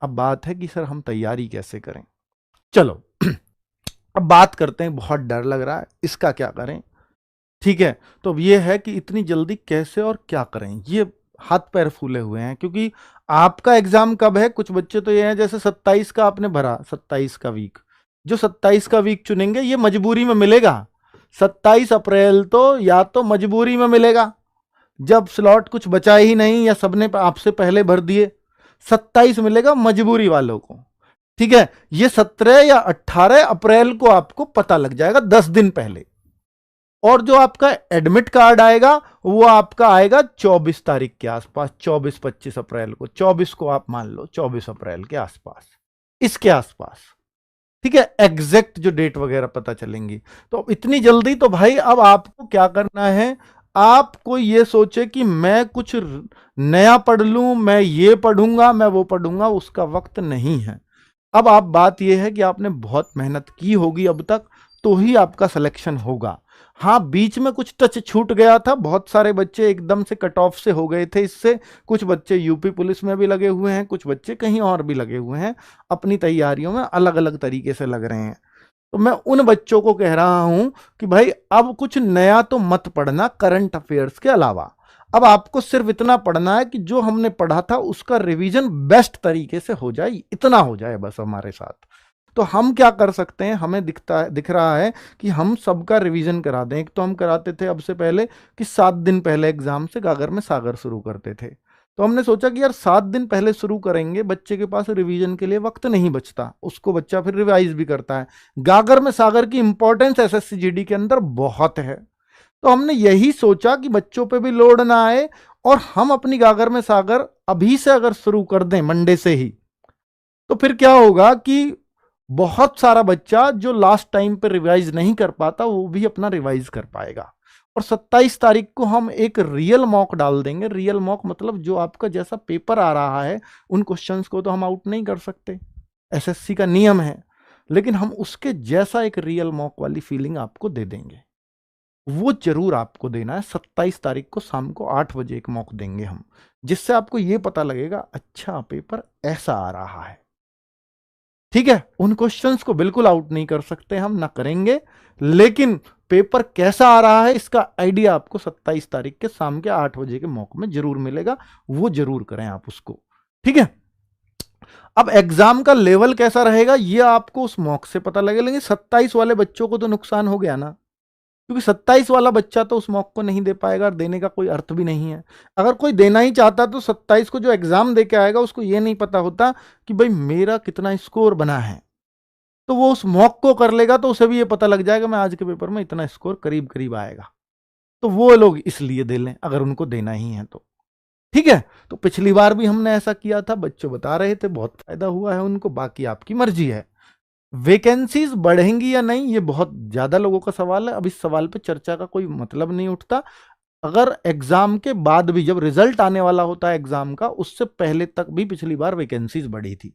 अब बात है कि सर हम तैयारी कैसे करें। चलो अब बात करते हैं, बहुत डर लग रहा है, इसका क्या करें। ठीक है, तो अब ये है कि इतनी जल्दी कैसे और क्या करें, ये हाथ पैर फूले हुए हैं, क्योंकि आपका एग्जाम कब है। कुछ बच्चे तो ये हैं जैसे 27 का आपने भरा, 27 का वीक, जो 27 का वीक चुनेंगे ये मजबूरी में मिलेगा। 27 अप्रैल तो या तो मजबूरी में मिलेगा, जब स्लॉट कुछ बचा ही नहीं या सबने आपसे पहले भर दिए, 27 मिलेगा मजबूरी वालों को। ठीक है, ये 17 या 18 अप्रैल को आपको पता लग जाएगा, 10 दिन पहले। और जो आपका एडमिट कार्ड आएगा वो आपका आएगा 24 तारीख के आसपास, 24-25 अप्रैल को, 24 को आप मान लो, 24 अप्रैल के आसपास, इसके आसपास। ठीक है, एग्जैक्ट जो डेट वगैरह पता चलेंगी। तो इतनी जल्दी तो भाई अब आपको क्या करना है, आपको ये सोचे कि मैं कुछ नया पढ़ लूं, मैं ये पढ़ूंगा, मैं वो पढ़ूंगा, उसका वक्त नहीं है। अब आप बात यह है कि आपने बहुत मेहनत की होगी अब तक, तो ही आपका सिलेक्शन होगा। हाँ, बीच में कुछ टच छूट गया था, बहुत सारे बच्चे एकदम से कट ऑफ से हो गए थे इससे, कुछ बच्चे यूपी पुलिस में भी लगे हुए हैं, कुछ बच्चे कहीं और भी लगे हुए हैं, अपनी तैयारियों में अलग अलग तरीके से लग रहे हैं। तो मैं उन बच्चों को कह रहा हूं कि भाई अब कुछ नया तो मत पढ़ना करंट अफेयर्स के अलावा। अब आपको सिर्फ इतना पढ़ना है कि जो हमने पढ़ा था उसका रिवीजन बेस्ट तरीके से हो जाए, इतना हो जाए बस हमारे साथ। तो हम क्या कर सकते हैं, हमें दिख रहा है कि हम सबका रिवीजन करा दें। एक तो हम कराते थे अब से पहले कि 7 दिन पहले एग्जाम से गागर में सागर शुरू करते थे। तो हमने सोचा कि यार 7 दिन पहले शुरू करेंगे, बच्चे के पास रिवीजन के लिए वक्त नहीं बचता, उसको बच्चा फिर रिवाइज भी करता है। गागर में सागर की इंपॉर्टेंस एसएससी जीडी के अंदर बहुत है, तो हमने यही सोचा कि बच्चों पे भी लोड ना आए, और हम अपनी गागर में सागर अभी से अगर शुरू कर दें मंडे से ही, तो फिर क्या होगा कि बहुत सारा बच्चा जो लास्ट टाइम पे रिवाइज नहीं कर पाता वो भी अपना रिवाइज कर पाएगा। और 27 तारीख को हम एक रियल मॉक डाल देंगे। रियल मॉक मतलब जो आपका जैसा पेपर आ रहा है, उन क्वेश्चंस को तो हम आउट नहीं कर सकते, एसएससी का नियम है, लेकिन हम उसके जैसा एक रियल मॉक वाली फीलिंग आपको दे देंगे। वो जरूर आपको देना है। 27 तारीख को शाम को 8 बजे एक मॉक देंगे हम, जिससे आपको ये पता लगेगा अच्छा पेपर ऐसा आ रहा है। ठीक है, उन क्वेश्चंस को बिल्कुल आउट नहीं कर सकते हम, ना करेंगे, लेकिन पेपर कैसा आ रहा है इसका आइडिया आपको 27 तारीख के शाम के 8 बजे के मॉक में जरूर मिलेगा। वो जरूर करें आप उसको। ठीक है, अब एग्जाम का लेवल कैसा रहेगा ये आपको उस मॉक से पता लगेगा, लेकिन 27 वाले बच्चों को तो नुकसान हो गया ना, क्योंकि 27 वाला बच्चा तो उस मॉक को नहीं दे पाएगा और देने का कोई अर्थ भी नहीं है। अगर कोई देना ही चाहता तो 27 को जो एग्जाम दे के आएगा उसको ये नहीं पता होता कि भाई मेरा कितना स्कोर बना है, तो वो उस मॉक को कर लेगा तो उसे भी ये पता लग जाएगा मैं आज के पेपर में इतना स्कोर करीब करीब आएगा। तो वो लोग इसलिए दे लें अगर उनको देना ही है तो। ठीक है, तो पिछली बार भी हमने ऐसा किया था, बच्चे बता रहे थे बहुत फायदा हुआ है उनको, बाकी आपकी मर्जी है। वैकेंसीज बढ़ेंगी या नहीं ये बहुत ज्यादा लोगों का सवाल है, अब इस सवाल पे चर्चा का कोई मतलब नहीं उठता। अगर एग्जाम के बाद भी जब रिजल्ट आने वाला होता है एग्जाम का, उससे पहले तक भी पिछली बार वैकेंसीज बढ़ी थी।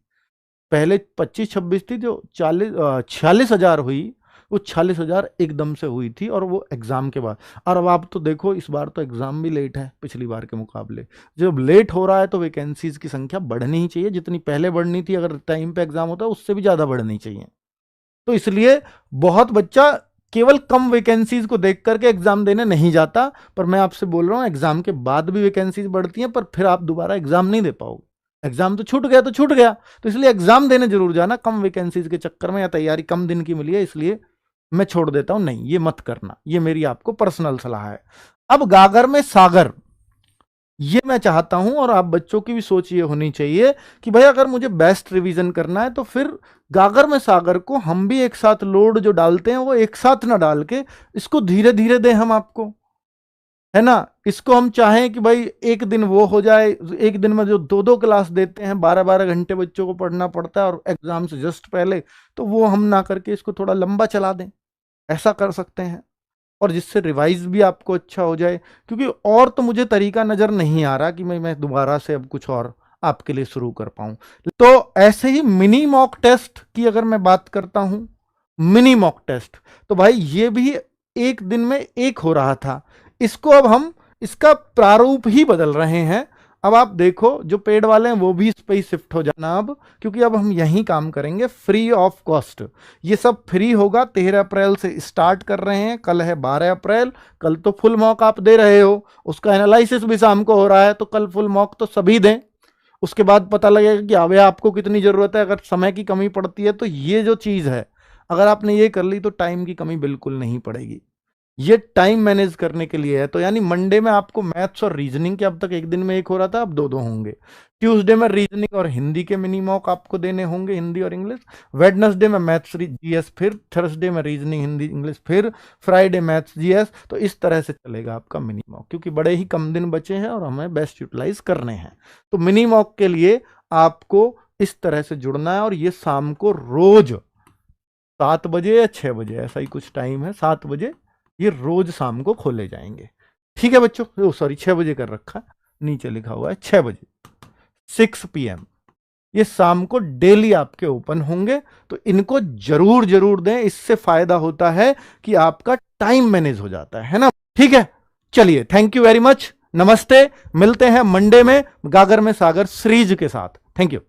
पहले 25-26 थी, जो 46,000 हुई, वो 46,000 एकदम से हुई थी, और वो एग्जाम के बाद। और अब आप तो देखो इस बार तो एग्जाम भी लेट है पिछली बार के मुकाबले। जब लेट हो रहा है तो वैकेंसीज की संख्या बढ़नी ही चाहिए, जितनी पहले बढ़नी थी अगर टाइम पे एग्जाम होता है उससे भी ज्यादा बढ़नी चाहिए। तो इसलिए बहुत बच्चा केवल कम वैकेंसीज को देख करके एग्जाम देने नहीं जाता, पर मैं आपसे बोल रहा हूं एग्जाम के बाद भी वैकेंसीज बढ़ती हैं, पर फिर आप दोबारा एग्जाम नहीं दे पाओगे। एग्जाम तो छूट गया तो छूट गया, तो इसलिए एग्जाम देने जरूर जाना, कम वैकेंसीज के चक्कर में या तैयारी कम दिन की मिली है इसलिए मैं छोड़ देता हूं, नहीं ये मत करना, ये मेरी आपको पर्सनल सलाह है। अब गागर में सागर, ये मैं चाहता हूं और आप बच्चों की भी सोच ये होनी चाहिए कि भाई अगर मुझे बेस्ट रिवीजन करना है तो फिर गागर में सागर को हम भी एक साथ लोड जो डालते हैं वो एक साथ ना डाल के इसको धीरे धीरे दें हम आपको, है ना। इसको हम चाहें कि भाई एक दिन वो हो जाए, एक दिन में जो 2-2 क्लास देते हैं, 12-12 घंटे बच्चों को पढ़ना पड़ता है और एग्जाम से जस्ट पहले, तो वो हम ना करके इसको थोड़ा लंबा चला दें, ऐसा कर सकते हैं। और जिससे रिवाइज भी आपको अच्छा हो जाए, क्योंकि और तो मुझे तरीका नजर नहीं आ रहा कि मैं दोबारा से अब कुछ और आपके लिए शुरू कर पाऊं। तो ऐसे ही मिनी मॉक टेस्ट की अगर मैं बात करता हूं, मिनी मॉक टेस्ट, तो भाई ये भी एक दिन में एक हो रहा था, इसको अब हम इसका प्रारूप ही बदल रहे हैं। अब आप देखो जो पेड वाले हैं वो भी इस पे ही शिफ्ट हो जाना अब, क्योंकि अब हम यही काम करेंगे फ्री ऑफ कॉस्ट। ये सब फ्री होगा। 13 अप्रैल से स्टार्ट कर रहे हैं, कल है 12 अप्रैल। कल तो फुल मॉक आप दे रहे हो, उसका एनालिसिस भी शाम को हो रहा है, तो कल फुल मॉक तो सभी दें। उसके बाद पता लगेगा कि अबे आपको कितनी जरूरत है। अगर समय की कमी पड़ती है तो ये जो चीज है, अगर आपने ये कर ली तो टाइम की कमी बिल्कुल नहीं पड़ेगी। ये टाइम मैनेज करने के लिए है। तो यानी मंडे में आपको मैथ्स और रीजनिंग के, अब तक एक दिन में एक हो रहा था, अब दो दो होंगे। ट्यूसडे में रीजनिंग और हिंदी के मिनी मॉक आपको देने होंगे, हिंदी और इंग्लिश। वेडनेसडे में मैथ्स जीएस, फिर थर्सडे में रीजनिंग हिंदी इंग्लिश, फिर फ्राइडे मैथ्स जीएस। तो इस तरह से चलेगा आपका मिनी मॉक, क्योंकि बड़े ही कम दिन बचे हैं और हमें बेस्ट यूटिलाइज करने हैं। तो मिनी मॉक के लिए आपको इस तरह से जुड़ना है, और ये शाम को रोज 7 बजे या 6 बजे, ऐसा ही कुछ टाइम है, 7 बजे ये रोज शाम को खोले जाएंगे। ठीक है बच्चों, सॉरी 6 बजे कर रखा है, नीचे लिखा हुआ है 6 बजे, 6 PM ये शाम को डेली आपके ओपन होंगे। तो इनको जरूर जरूर दें, इससे फायदा होता है कि आपका टाइम मैनेज हो जाता है ना। ठीक है, चलिए, थैंक यू वेरी मच, नमस्ते। मिलते हैं मंडे में गागर में सागर सीरीज के साथ। Thank you.